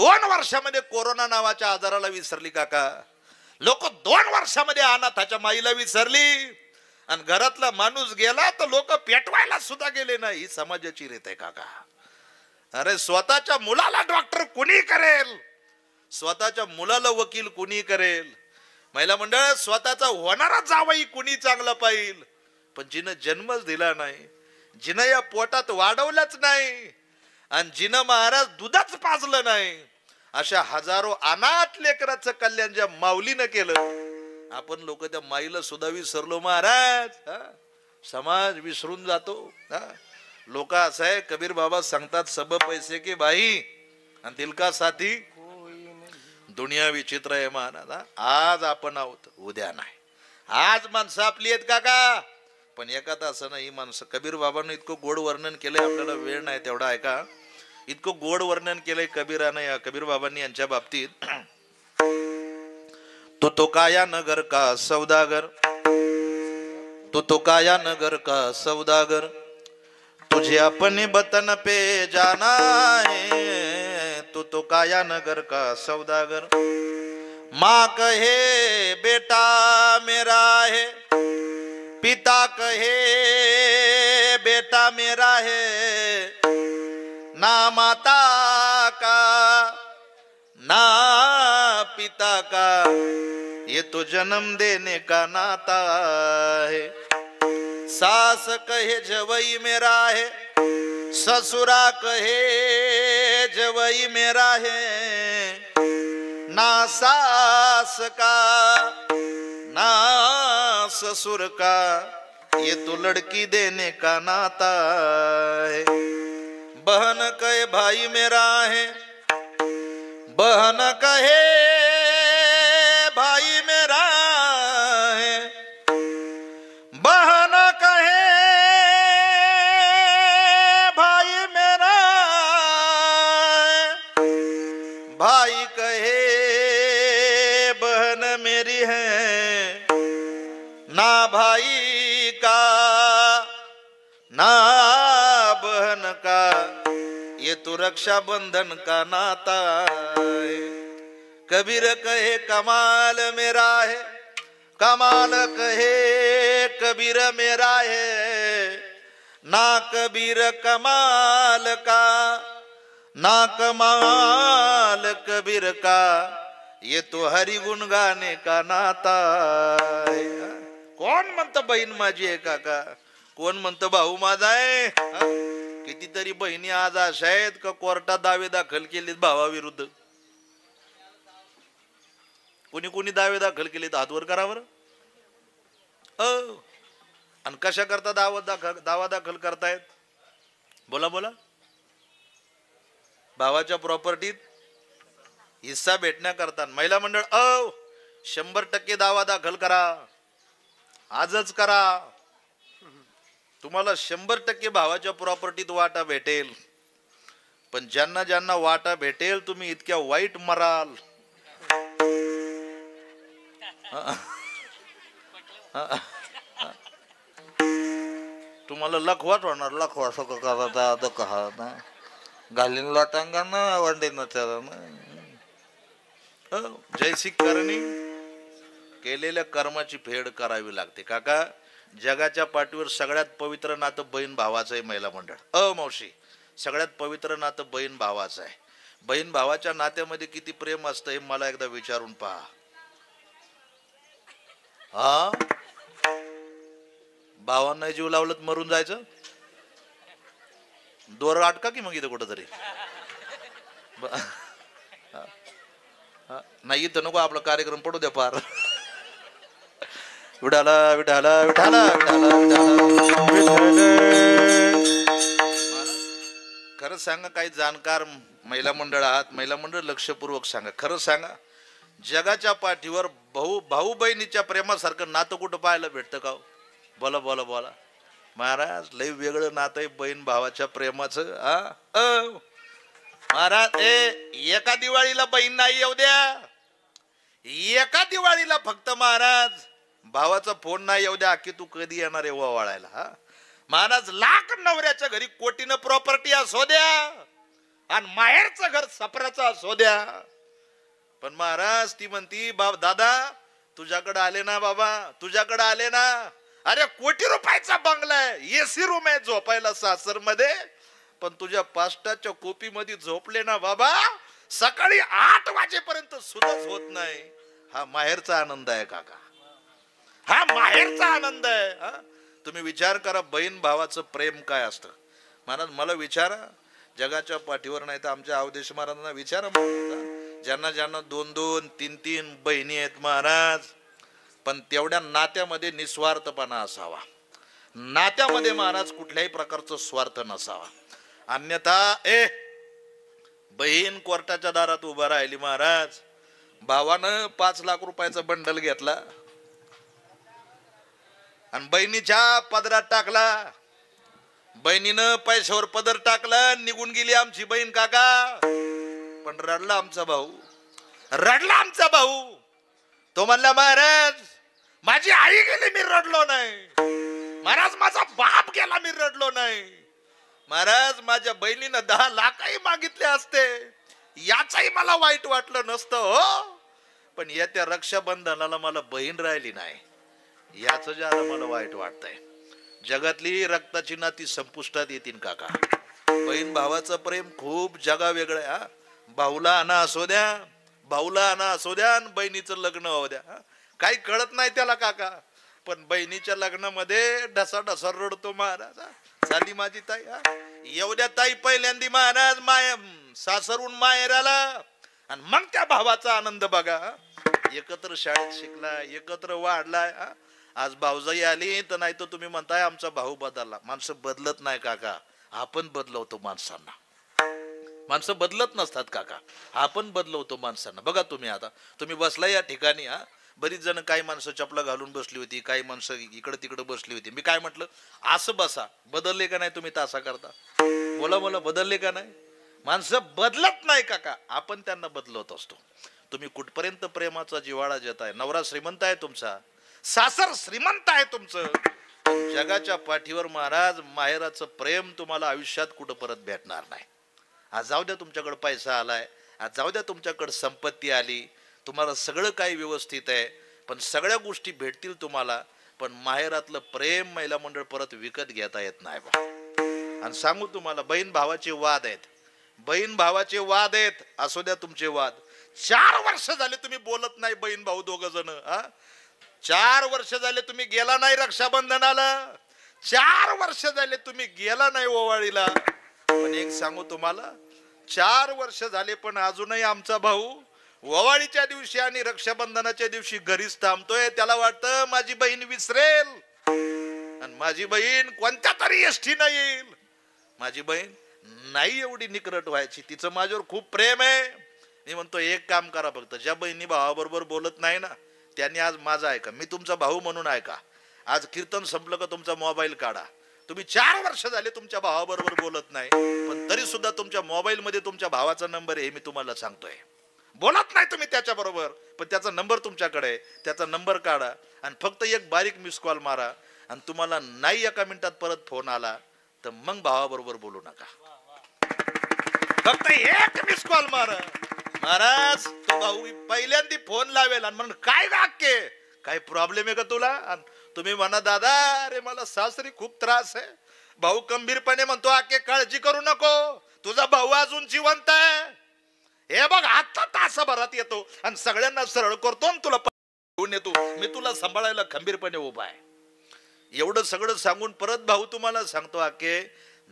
2 वर्षामध्ये कोरोना नावाच्या आजाराला विसरली काका. लोक 2 वर्षामध्ये अनाथाच्या माईला विसरली. आणि घरातला माणूस गेला तर लोक पेटवायला सुद्धा गेले नाही. ही समाजाची रीत आहे काका. अरे स्वतःच्या मुलाला डॉक्टर कुणी करेल, स्वतःच्या मुलाला वकील कुणी करेल, महिला मंडळ स्वतःचा होणारा जावई कुणी चांगला पाहिल. पण जिनं जन्मच दिला नाही, जिनं या पोटात वाढवलंच नाही, आणि जिनं महाराज दुधाच पाजलं नाही, अशा हजारो अनाथ लेकराचं कल्याण ज्या माऊलीनं केलं, आपण लोक त्या माईला सुद्धा विसरलो महाराज. समाज विसरून जातो. लोक असं आहे, कबीर बाबा सांगतात सब पैसे के भाई आणि दिल का साथी दुनिया विचित्र आहे महाराज. आज आपण आहोत, उद्या नाही. आज माणसं आपली आहेत काका, पण एका तासानं ही माणसं. कबीर बाबांनी इतकं गोड वर्णन केलंय, आपल्याला वेळ नाही तेवढा ऐका. इतकं गोड वर्णन केलंय कबीरानं, या कबीर बाबांनी यांच्या बाबतीत. तो काया नगर का सौदागर, तो काया नगर का सौदागर, तुझे अपने बतन पे जाना है. तो काया नगर का सौदागर, माँ कहे बेटा मेरा है, पिता कहे बेटा मेरा है, ना माता का ना पिता का ये तो जन्म देने का नाता है. सास कहे जवई मेरा है, ससुरा कहे जवई मेरा है, ना सास का ना ससुर का ये तो लड़की देने का नाता है. बहन कहे भाई मेरा है, बहन कहे भाई मेरा है, बहन कहे भाई मेरा है, भाई कहे बहन मेरी है, ना भाई का ना बहन का ये तो रक्षाबंधन का नाता है. कबीर कहे कमाल मेरा है, कमाल कहे कबीर मेरा है, ना कबीर कमाल का ना कमाल कबीर का ये तो हरि गुण गाने का नाता है. कोण म्हणतं बहीण माझी आहे काका, कोण म्हणतं भाऊ माझा आहे. कितीतरी बहिणी आज अशा आहेत का कोर्टात दावे दाखल केलेत भावाविरुद्ध. कोणी कोणी दावे दाखल केलेत हातवर करावर. आणि कशा करता दावा दाखल करतायत बोला बोला. भावाच्या प्रॉपर्टीत हिस्सा भेटण्याकरता. महिला मंडळ 100% दावा दाखल करा, आजच करा. तुम्हाला 100% भावाच्या प्रॉपर्टीत वाटा भेटेल. पण ज्यांना ज्यांना वाटा भेटेल तुम्ही इतक्या वाईट मराल. तुम्हाला लखवाट होणार. लखवा सगळं करता कहा घालीन लाटांगा ना वंडे ना त्याला ना. जैसी करणी केलेल्या कर्माची फेड करावी लागते काका. जगाच्या पाठीवर सगळ्यात पवित्र नातं बहीण भावाचं आहे महिला मंडळ. मावशी सगळ्यात पवित्र नातं बहीण भावाचं आहे. बहीण भावाच्या नात्यामध्ये किती प्रेम असतं हे मला एकदा विचारून पहा. भावांना जीव लावलं मरून जायचं. दोर अटका की मग इथं कुठं तरी. नाही इथं नको, आपला कार्यक्रम पडू द्या पार. विठाला विठाला विठाला विठाला विठाला. खरं सांगा, काही जाणकार महिला मंडळ आहात, महिला मंडळ लक्षपूर्वक सांगा. खरं सांगा, जगाच्या पाठीवर भाऊ बहिणीच्या प्रेमासारखं नातं कुठं पाहायला भेटतं का? बोला बोला बोला महाराज. लय वेगळं नातं आहे बहीण भावाच्या प्रेमाचं. महाराज एका दिवाळीला बहीण नाही येऊ द्या, एका दिवाळीला फक्त महाराज भावाचा फोन नाही येऊ द्या की तू कधी येणार आहे ओवाळायला. महाराज लाख नवऱ्याच्या घरी कोटीनं प्रॉपर्टी असो द्या, आणि माहेरचं घर सपराचं असू द्या, पण महाराज ती म्हणती बाबा दादा तुझ्याकडे आले ना, बाबा तुझ्याकडे आले ना, अरे कोटी रुपयाचा बंगला आहे, एसी रूम आहे झोपायला सासर मध्ये, पण तुझ्या पास्टाच्या कोपी मध्ये झोपले ना बाबा, सकाळी 8 वाजेपर्यंत सुद्धाच होत नाही. हा माहेरचा आनंद आहे काका, हा माहेरचा आनंद आहे. तुम्ही विचार करा बहीण भावाचं प्रेम काय असतं. महाराज मला विचारा, जगाच्या पाठीवर नाही तर आमच्या अवधेश महाराजांना विचारा, ज्यांना ज्यांना 2-2, 3-3 बहिणी आहेत महाराज, पण तेवढ्या नात्यामध्ये निस्वार्थपणा असावा, नात्यामध्ये महाराज कुठल्याही प्रकारचा स्वार्थ नसावा. अन्यथा बहीण कोर्टाच्या दारात उभा राहिली महाराज, भावानं 5 लाख रुपयाचा बंडल घेतला आणि बहिणीच्या पदरात टाकला, बहिणीनं पैशावर पदर टाकला, निघून गेली आमची बहीण काका. पण रडला आमचा भाऊ, रडला आमचा भाऊ. तो म्हणला महाराज माझी आई गेली मी रडलो नाही, महाराज माझा बाप गेला मी रडलो नाही, महाराज माझ्या बहिणीनं 10 लाखही मागितले असते याचंही मला वाईट वाटलं नसतं हो, पण येत्या रक्षाबंधनाला मला बहीण राहिली नाही याच ज्याला मला वाईट वाटतंय. जगातली रक्ताची नाती संपुष्टात येतील काका. बहीण भावाचं प्रेम खूप जगा वेगळं आहे. भाऊला आणा असू द्या, भाऊला आणा असू द्या, बहिणीचं लग्न होऊ द्या, काही कळत नाही त्याला काका, पण बहिणीच्या लग्नामध्ये ढसा ढसा रडतो महाराज. झाली माझी ताई, एवढ्या ताई पहिल्यांदी महाराज सासरून माहेर आला आणि मग त्या भावाचा आनंद बघा. एकत्र शाळेत शिकला, एकत्र वाढलाय. आज भाऊजाई आली तर नाही तर तुम्ही म्हणताय आमचा भाऊ बदलला. माणसं बदलत नाही काका, आपण बदलवतो माणसांना. माणसं बदलत नसतात काका, आपण बदलवतो माणसांना. बघा तुम्ही आता तुम्ही बसला या ठिकाणी, बरीच जण काही माणसं चपला घालून बसली होती, काही माणसं इकडे तिकडे बसली होती. मी काय म्हटलं, असं बसा. बदलले का नाही तुम्ही तासा करता? बोला बोला, बदलले का नाही? माणसं बदलत नाही काका, आपण त्यांना बदलवत असतो. तुम्ही कुठपर्यंत प्रेमाचा जिव्हाळा देताय. नवरा श्रीमंत आहे तुमचा, सासर श्रीमंत आहे तुमचं, जगाच्या पाठीवर महाराज माहेराचं प्रेम तुम्हाला आयुष्यात कुठं परत भेटणार नाही. आज जाऊ द्या तुमच्याकडे पैसा आलाय, आज जाऊ द्या तुमच्याकडे संपत्ती आली, तुम्हाला सगळं काही व्यवस्थित आहे, पण सगळ्या गोष्टी भेटतील तुम्हाला, पण माहेरातलं प्रेम महिला मंडळ परत विकत घेता येत नाही बा. आणि सांगू तुम्हाला, बहीण भावाचे वाद आहेत, बहीण भावाचे वाद आहेत, असू द्या तुमचे वाद. 4 वर्ष झाले तुम्ही बोलत नाही बहीण भाऊ दोघ जण. 4 वर्ष झाले तुम्ही गेला नाही रक्षाबंधनाला, 4 वर्ष झाले तुम्ही गेला नाही ओवाळीला. पण एक सांगू तुम्हाला, 4 वर्ष झाले पण अजूनही आमचा भाऊ ओवाळीच्या दिवशी आणि रक्षाबंधनाच्या दिवशी घरीच थांबतोय. त्याला वाटतं माझी बहीण विसरेल आणि माझी बहीण कोणत्या तरी एसटीनं येईल. माझी बहीण नाही एवढी निकरट व्हायची, तिचं माझ्यावर खूप प्रेम आहे. मी म्हणतो एक काम करा, फक्त ज्या बहिणी भावाबरोबर बोलत नाही ना त्यांनी आज माझा ऐका, मी तुमचा भाऊ म्हणून ऐका. आज कीर्तन संपलं का तुमचा मोबाईल काढा. तुम्ही 4 वर्ष झाले तुमच्या भावाबरोबर बोलत नाही, पण तरी सुद्धा तुमच्या मोबाईल मध्ये तुमच्या भावाचा नंबर आहे, मी तुम्हाला सांगतोय. बोलत नाही तुम्ही त्याच्या बरोबर, पण त्याचा नंबर तुमच्याकडे आहे, त्याचा नंबर काढा आणि फक्त एक बारीक मिस कॉल मारा. आणि तुम्हाला नाही 1 मिनिटात परत फोन आला तर मग भावाबरोबर बोलू नका. फक्त एक मिस कॉल मारा. महाराज तो भाऊ पहिल्यांदा फोन लावेल आणि म्हणून काय वाक्य, काय प्रॉब्लेम आहे का तुला? तुम्ही म्हणा दादा अरे मला सासरी खूप त्रास आहे. भाऊ गंभीरपणे म्हणतो आके काळजी करू नको, तुझा भाऊ अजून जिवंत आहे. हे बघ आता तासाभरात येतो आणि सगळ्यांना सरळ करतो आणि तुला घेऊन येतो, मी तुला सांभाळायला खंबीरपणे उभा आहे. एवढं सगळं सांगून परत भाऊ तुम्हाला सांगतो आके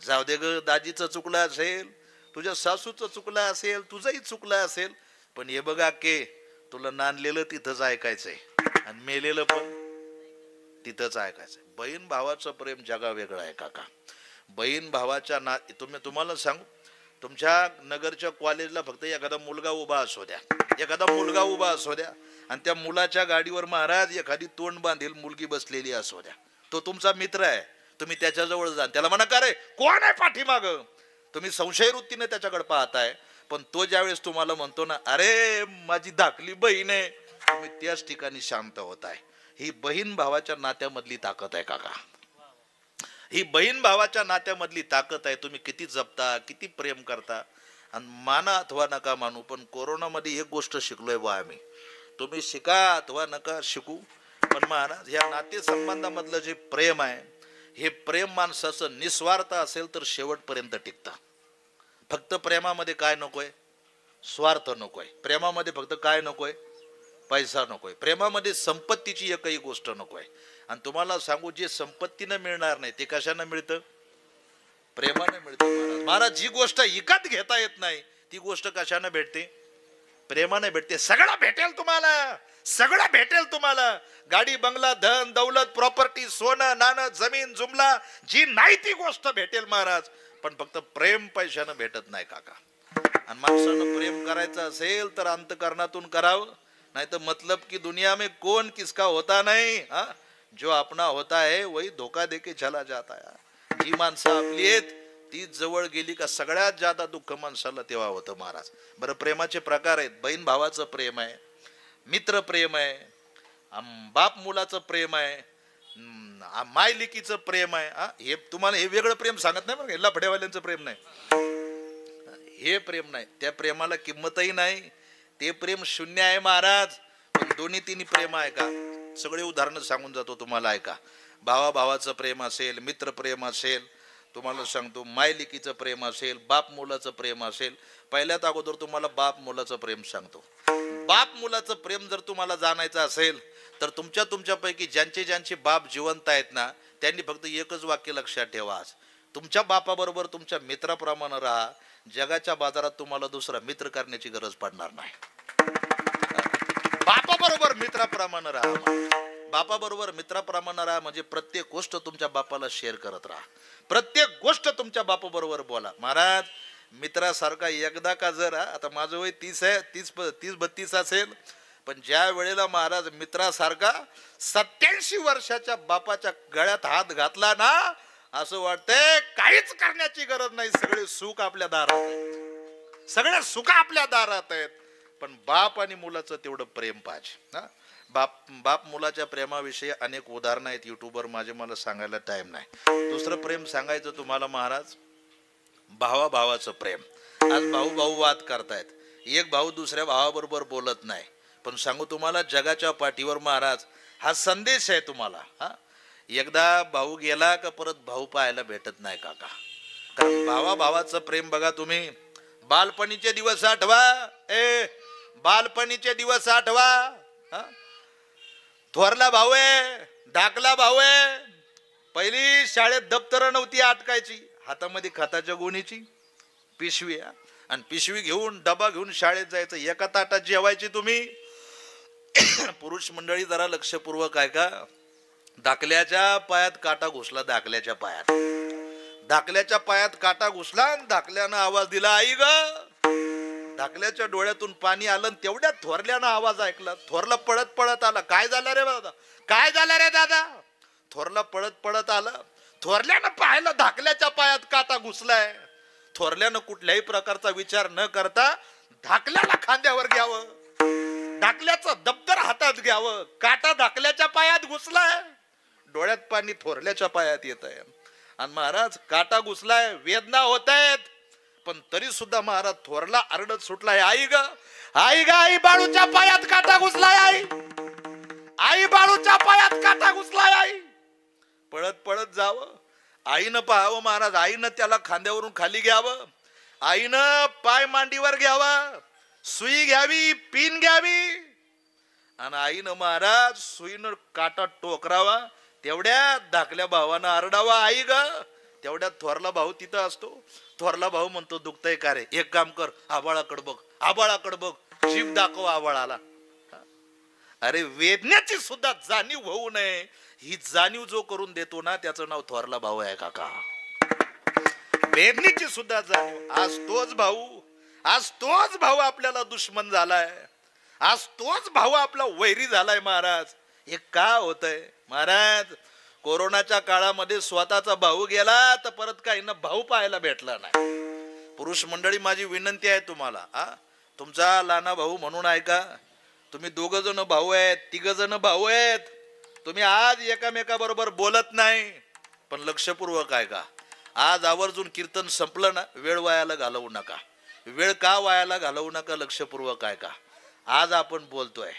जाऊ दे ग, दाजीचं चुकलं असेल, तुझ्या सासूचं चुकलं असेल, तुझंही चुकलं असेल, पण हे बघा के तुला नांदलेलं तिथंच ऐकायचंय आणि मेलेलं पण तिथंच ऐकायचंय. बहीण भावाचं प्रेम जगा वेगळं आहे काका. बहीण भावाच्या तुम्हाला सांगू, तुमच्या नगरच्या कॉलेजला फक्त एखादा मुलगा उभा असू द्या, एखादा मुलगा उभा असू द्या आणि त्या मुलाच्या गाडीवर महाराज एखादी तोंड बांधेल मुलगी बसलेली असू द्या, तो तुमचा मित्र आहे, तुम्ही त्याच्याजवळ जा, त्याला म्हणा का रे कोण आहे पाठीमाग, तुम्ही संशय वृत्तीने त्याच्याकडे पाहताय, पण तो ज्यावेळेस तुम्हाला म्हणतो ना अरे माझी धाकली बहीण आहे, तुम्ही त्याच ठिकाणी शांत होताय. ही बहीण भावाच्या नात्यामधली ताकद आहे काका. ही बहीण भावाच्या नात्यामधली ताकद आहे. तुम्ही किती जपता, किती प्रेम करता. आणि माना अथवा नका मानू, पण कोरोनामध्ये एक गोष्ट शिकलोय बा आम्ही, तुम्ही शिका अथवा नका शिकू, पण महाराज ह्या नातेसंबंधामधलं जे प्रेम आहे, हे प्रेम माणसाचं निस्वार्थ असेल तर शेवटपर्यंत टिकतं. फक्त प्रेमामध्ये काय नकोय? स्वार्थ नकोय. प्रेमामध्ये फक्त काय नकोय? पैसा नकोय. प्रेमामध्ये संपत्तीची एकही गोष्ट नकोय. आणि तुम्हाला सांगू, जे संपत्तीनं मिळणार नाही ते कशानं मिळतं? प्रेमाने मिळतं. महाराज महाराज जी गोष्ट विकत घेता येत नाही ती गोष्ट कशानं भेटते? प्रेमाने भेटते. सगळं भेटेल तुम्हाला, सगळं भेटेल तुम्हाला, गाडी बंगला, धन दौलत, प्रॉपर्टी, सोनं नाणं, जमीन जुमला, जी नाही ती गोष्ट भेटेल महाराज, पण फक्त प्रेम पैशानं भेटत नाही काका. आणि माणसानं प्रेम करायचं असेल तर अंतकरणातून करावं, नाही तर मतलब की दुनिया में कौन किसका होता नहीं, जो अपना होता है वही धोखा देके चला जाता है. जी माणसं आपली आहेत ती जवळ गेली का सगळ्यात जादा दुःख माणसाला तेव्हा होतं महाराज. बरं, प्रेमाचे प्रकार आहेत. बहीण भावाचं प्रेम आहे, मित्र प्रेम आहे, बाप मुलाचं प्रेम आहे, माय लिकीचं प्रेम आहे. हे तुम्हाला हे वेगळं प्रेम सांगत नाही बरं, लफडेवाल्यांचं प्रेम नाही, हे प्रेम नाही. त्या प्रेमाला किंमतही नाही, ते प्रेम शून्य आहे महाराज. पण दोन्ही तिन्ही प्रेम आहे का? सगळे उदाहरणं सांगून जातो तुम्हाला, ऐका. भावा भावाचं प्रेम असेल, मित्र प्रेम असेल, तुम्हाला सांगतो मायलिकीचं प्रेम असेल, बाप मुलाचं प्रेम असेल. पहिल्यात अगोदर तुम्हाला बाप मुलाचं प्रेम सांगतो. बाप मुलाचं प्रेम जर तुम्हाला जाणायचं असेल तर तुमच्यापैकी ज्यांचे बाप जिवंत आहेत ना, त्यांनी फक्त एकच वाक्य लक्षात ठेवा, तुमच्या बापाबरोबर तुमच्या मित्राप्रमाणे राहा. जगाच्या बाजारात तुम्हाला दुसरा मित्र करण्याची गरज पडणार नाही. बापाबरोबर मित्राप्रमाणे राहा. बापाबरोबर मित्राप्रमाणे राहा म्हणजे प्रत्येक गोष्ट तुमच्या बापाला शेअर करत राहा, प्रत्येक गोष्ट तुमच्या बापाबरोबर बोला. महाराज मित्रासारखा एकदा का जर, आता माझं वय 30-32 असेल, पण ज्या वेळेला महाराज मित्रासारखा 87 वर्षाच्या बापाच्या गळ्यात हात घातला ना, असं वाटतंय काहीच करण्याची गरज नाही, सगळे सुख आपल्या दारात आहेत, सगळे सुख आपल्या दारात आहेत. पण बाप आणि मुलाचं तेवढं प्रेम पाहिजे. बाप मुलाच्या प्रेमाविषयी अनेक उदाहरणं आहेत युट्यूबवर माझे, मला सांगायला टाइम नाही. दुसरं प्रेम सांगायचं तुम्हाला महाराज, भावा भावाचं प्रेम. आज भाऊ वाद करतायत, एक भाऊ दुसऱ्या भावाबरोबर बोलत नाही, पण सांगू तुम्हाला जगाच्या पाठीवर महाराज हा संदेश आहे तुम्हाला. एकदा भाऊ गेला का परत भाऊ पाहायला भेटत नाही काका. कारण भावा भावाचं प्रेम बघा तुम्ही, बालपणीचे दिवस आठवा, बालपणीचे दिवस आठवा. थोरला भाऊ आहे, धाकला भाऊ आहे. पहिली शाळेत दप्तर नव्हती अटकायची, हातामध्ये खताच्या गोणीची पिशवी, आणि पिशवी घेऊन डबा घेऊन शाळेत जायचं. एका ताटात जेवायची तुम्ही. पुरुष मंडळी जरा लक्षपूर्वक ऐका, धाकल्याच्या पायात काटा घुसला, धाकल्याच्या पायात काटा घुसला आणि धाकल्यानं आवाज दिला, आई ग. धाकल्याच्या डोळ्यातून पाणी आलं, तेवढ्यात थोरल्यानं आवाज ऐकला. थोरला पळत पळत आला, काय झालं रे दादा, काय झालं रे दादा. थोरला पळत पळत आला, थोरल्यानं पाहिलं धाकल्याच्या पायात काटा घुसलाय. थोरल्यानं कुठल्याही प्रकारचा विचार न करता धाकल्याला खांद्यावर घ्यावं, धाकल्याचं दप्तर हातात घ्यावं. काटा धाकल्याच्या पायात घुसलाय, डोळ्यात पाणी थोरल्याच्या पायात येत आहे. आणि महाराज काटा घुसलाय, वेदना होत आहेत, पण तरी सुद्धा महाराज थोरला आरडत सुटलाय, आई ग, आई ग, आई बाळूच्या पायात काटा घुसलाय, आई बाळूच्या पायात काटा घुसलाय. आई पळत पळत जावं, आईनं पाहावं महाराज, आईनं त्याला खांद्यावरून खाली घ्यावं, आईनं पाय मांडीवर घ्यावा, सुई घ्यावी, पिन घ्यावी, आणि आईनं महाराज सुईनं काटा टोकरावा. तेवढ्यात धाकल्या भावानं आरडावा, आई ग. तेवढ्यात थोरला भाऊ तिथं असतो. थोरला भाऊ म्हणतो, दुखतंय का रे, एक काम कर, आबाळाकडे बघ, आबाळाकडे बघ, जीभ दाखव आबाळाला. अरे वेदनेची सुद्धा जाणीव होऊ नये, ही जाणीव जो करून देतो ना त्याचं नाव थोरला भाऊ आहे काका. वेदनेची सुद्धा जाणीव. आज तोच भाऊ आपल्याला दुश्मन झालाय, आज तोच भाऊ आपला वैरी झालाय महाराज. हे का होतंय महाराज? कोरोनाच्या काळामध्ये स्वतःचा भाऊ गेला तर परत काही ना भाऊ पाहायला भेटला नाही. पुरुष मंडळी माझी विनंती आहे तुम्हाला, तुमचा लहाना भाऊ म्हणून ऐका. तुम्ही 2 जण भाऊ आहेत, 3 जण भाऊ आहेत, तुम्ही आज एकामेकाबरोबर बोलत नाही, पण लक्षपूर्वक ऐका. आज आवर्जून कीर्तन संपलं ना, वेळ वायाला घालवू नका. वेळ का वायाला घालवू नका, लक्षपूर्वक आहे का. आज आपण बोलतोय,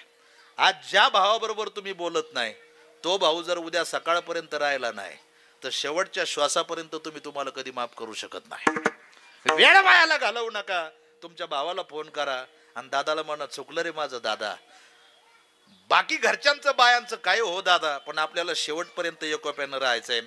आज ज्या भावाबरोबर तुम्ही बोलत नाही तो भाऊ जर उद्या सकाळपर्यंत राहिला नाही तर शेवटच्या श्वासापर्यंत तुम्हाला कधी माफ करू शकत नाही. वेळ वायाला घालवू नका. तुमच्या भावाला फोन करा आणि दादाला म्हणा, चुकलं रे माझं दादा. बाकी घरच्यांचं बायांचं काय हो दादा, पण आपल्याला शेवटपर्यंत एकोप्यानं राहायचंय.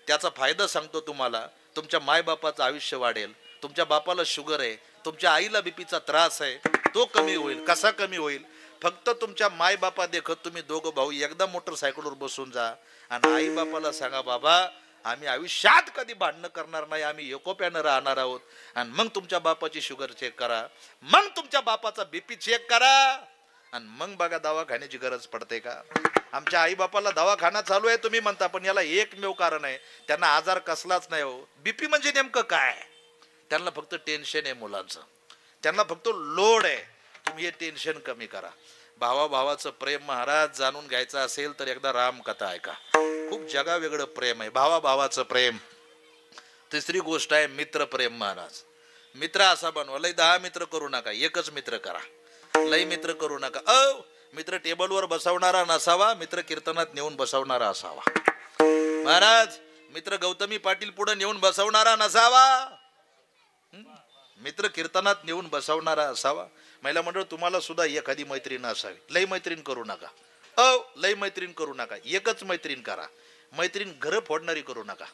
त्याचा फायदा सांगतो तुम्हाला. तुमच्या मायबापाचं आयुष्य वाढेल. तुमच्या बापाला शुगर आहे, तुमच्या आईला बीपीचा त्रास आहे, तो कमी होईल. कसा कमी होईल? फक्त तुमच्या मायबापा देखत तुम्ही दोघं भाऊ एकदा मोटरसायकलवर बसून जा आणि आई बापाला सांगा, बाबा आम्ही आयुष्यात कधी भांडणं करणार नाही, आम्ही एकोप्यानं राहणार आहोत. आणि मग तुमच्या बापाची शुगर चेक करा, मग तुमच्या बापाचा बीपी चेक करा आणि मग बघा दवाखान्याची गरज पडते का. आमच्या आई बापाला दवाखाना चालू आहे तुम्ही म्हणता, पण याला एकमेव कारण आहे, त्यांना आजार कसलाच नाही हो. बीपी म्हणजे नेमकं काय? त्यांना फक्त टेन्शन आहे मुलांचं, त्यांना फक्त लोड आहे. तुम्ही हे टेन्शन कमी करा. भावाभावाचं प्रेम महाराज जाणून घ्यायचं असेल तर एकदा रामकथा ऐका. खूप जगा वेगळं प्रेम आहे, भावाभावाचं प्रेम. तिसरी गोष्ट आहे मित्र प्रेम. महाराज मित्र असा बनवा, लय 10 मित्र करू नका, एकच मित्र करा. लय मित्र करू नका. मित्र टेबलवर बसवणारा नसावा, मित्र कीर्तनात नेऊन बसवणारा असावा. महाराज मित्र गौतमी पाटील पुढे नेऊन बसवणारा नसावा, मित्र कीर्तनात नेऊन बसवणारा असावा. महिला मंडळ तुम्हाला सुद्धा एखादी मैत्रीण असावी. लय मैत्रीण करू नका, लय मैत्रीण करू नका, एकच मैत्रीण करा. मैत्रीण घर फोडणारी करू नका.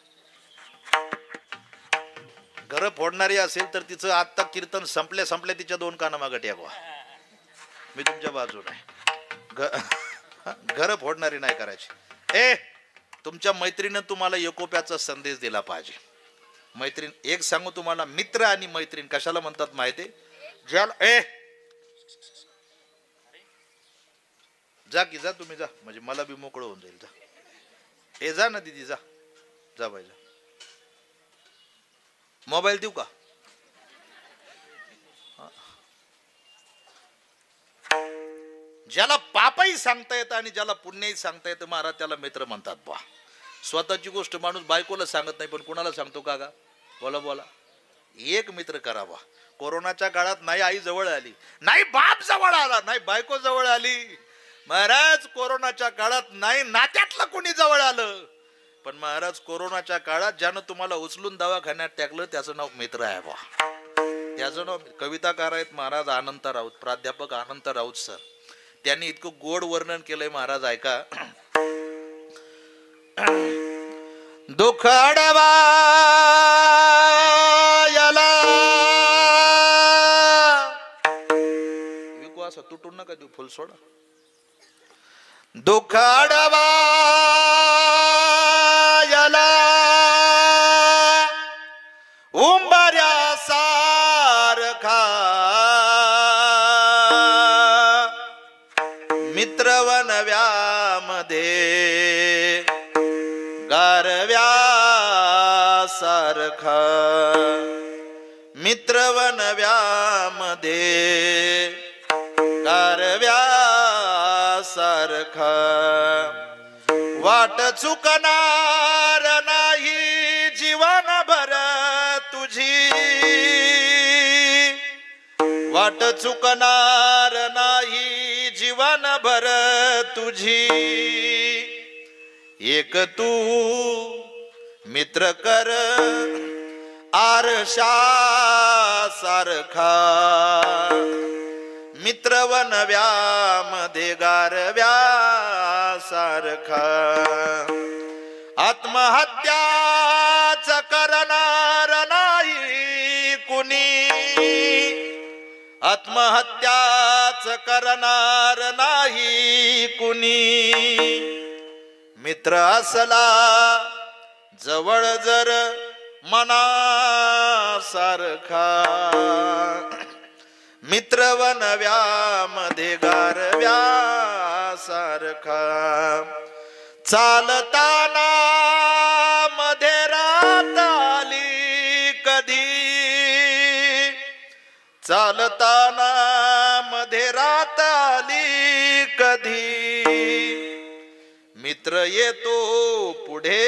घर फोडणारी असेल तर तिचं आत्ता कीर्तन संपल्या तिच्या 2 कानामागं टेकवा. मी तुमच्या बाजूने. घर फोडणारी नाही करायची. तुमच्या मैत्रीनं तुम्हाला एकोप्याचा संदेश दिला पाहिजे. मैत्रीण एक सांगू तुम्हाला, मित्र आणि मैत्रीण कशाला म्हणतात माहिती? ज्याला जा की जा, तुम्ही जा, म्हणजे मला बी मोकळं होऊन जाईल. जा जा ना दीदी, जा जा बाई जा. मोबाईल देऊ का? ज्याला पापही सांगता येतं आणि ज्याला पुण्यही सांगता येतं महाराज त्याला मित्र म्हणतात. बा स्वतःची गोष्ट माणूस बायकोला सांगत नाही, पण कुणाला सांगतो का? बोला बोला. एक मित्र करावा. कोरोनाच्या काळात नाही आई जवळ आली, नाही बाप जवळ आला, नाही बायको जवळ आली. महाराज कोरोनाच्या काळात नाही नात्यातलं कोणी जवळ आलं, पण महाराज कोरोनाच्या काळात ज्यानं तुम्हाला उचलून दवाखान्यात टाकलं त्याचं नाव मित्र आहे. बा त्याचं नाव. कविताकार आहेत महाराज अनंत राऊत, प्राध्यापक अनंत राऊत सर. त्यांनी इतकं गोड वर्णन केलंय महाराज, ऐका. दुःख अडवा याला विकू असं तुटून नका देऊ, फुल सोडा. दुःख अडवा याला उंबऱ्या सारखा मित्रवनव्यामध्ये गारव्या सारखा. मित्रवनव्यामध्ये गारव्या सारखा. वाट चुकणार नाही जीवनभर तुझी, वाट चुकणार नाही जीवनभर तुझी. एक तू मित्र कर आरशा सारखा. मित्रवनव्यामध्ये गारव्या सारखा. आत्महत्याच करणार नाही कुणी, आत्महत्याच करणार नाही कुणी. मित्र असला जवळ जर मनासारखा. मित्रवनव्यामध्ये गारव्या सारखा. चालताना मध्ये रात आली कधी, चालताना मध्ये रात आली कधी. मित्र येतो पुढे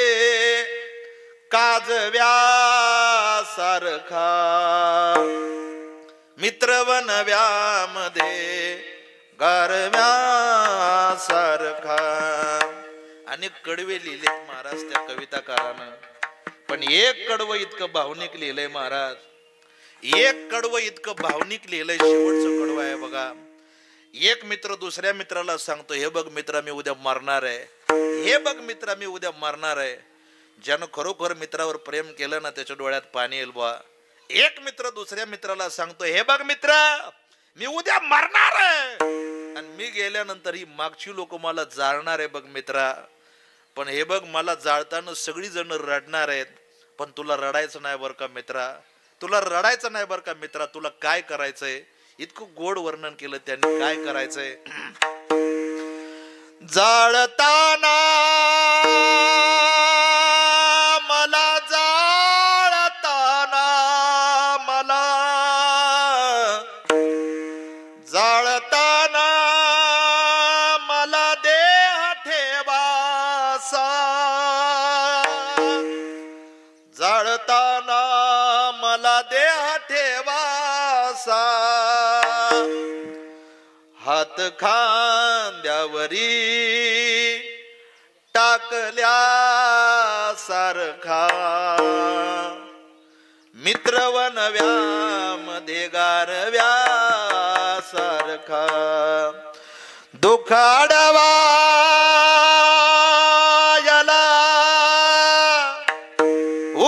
काजव्या सारखा. मित्रवन व्यामध्ये गारव्या सारखा. अनेक कडवे लिहिलेत महाराज त्या कविताकारानं, पण एक कडवं इतकं भावनिक लिहिलंय महाराज. एक कडवं इतकं भावनिक लिहिलंय, शेवटचं कडवं आहे बघा. एक मित्र दुसऱ्या मित्राला सांगतो, हे बघ मित्रा मी उद्या मरणार आहे, हे बघ मित्रा मी उद्या मरणार आहे. ज्यानं खरोखर मित्रावर प्रेम केलं ना त्याच्या डोळ्यात पाणी येईल बा. एक मित्र दुसऱ्या मित्राला सांगतो, हे बघ मित्रा मी उद्या मरणार आहे, आणि मी गेल्यानंतर ही मागची लोक मला जाळणार आहे बघ मित्रा. पण हे बघ मला जाळताना सगळी जण रडणार आहेत, पण तुला रडायचं नाही बरं का मित्रा, तुला रडायचं नाही बरं का मित्रा. तुला काय करायचंय, इतकं गोड वर्णन केलं त्यांनी. काय करायचंय, जाळताना मला, जाळताना मला, जाळताना मला देह ठेवासा, जाळताना मला देह ठेवासा. हात खांद्यावरी टाकल्या सारखा, मित्रवन व्यामध्ये गारव्या सारखा. दुखाडवा याला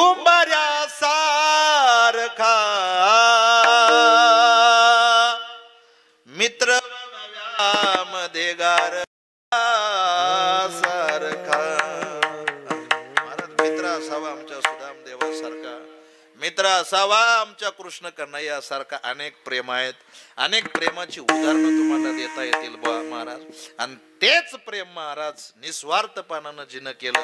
उंबऱ्या सारखा, मित्र मध्ये गार सारखा. महाराज मित्र असावा आमच्या सुदाम देवासारखा, मित्र असावा आमच्या कृष्ण कन्हैया सारखा. अनेक प्रेम आहेत, अनेक प्रेमाची उदाहरणं तुम्हाला देता येतील बा महाराज. आणि तेच प्रेम महाराज निस्वार्थपणानं जिनं केलं,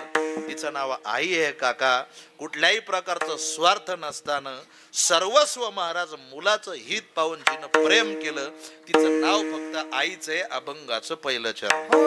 तिचं नाव आई आहे काका. कुठल्याही प्रकारचं स्वार्थ नसताना सर्वस्व महाराज मुलाचं हित पाहून जिनं प्रेम केलं, तिचं नाव फक्त आईच आहे. अभंगाचं पहिलं चरण.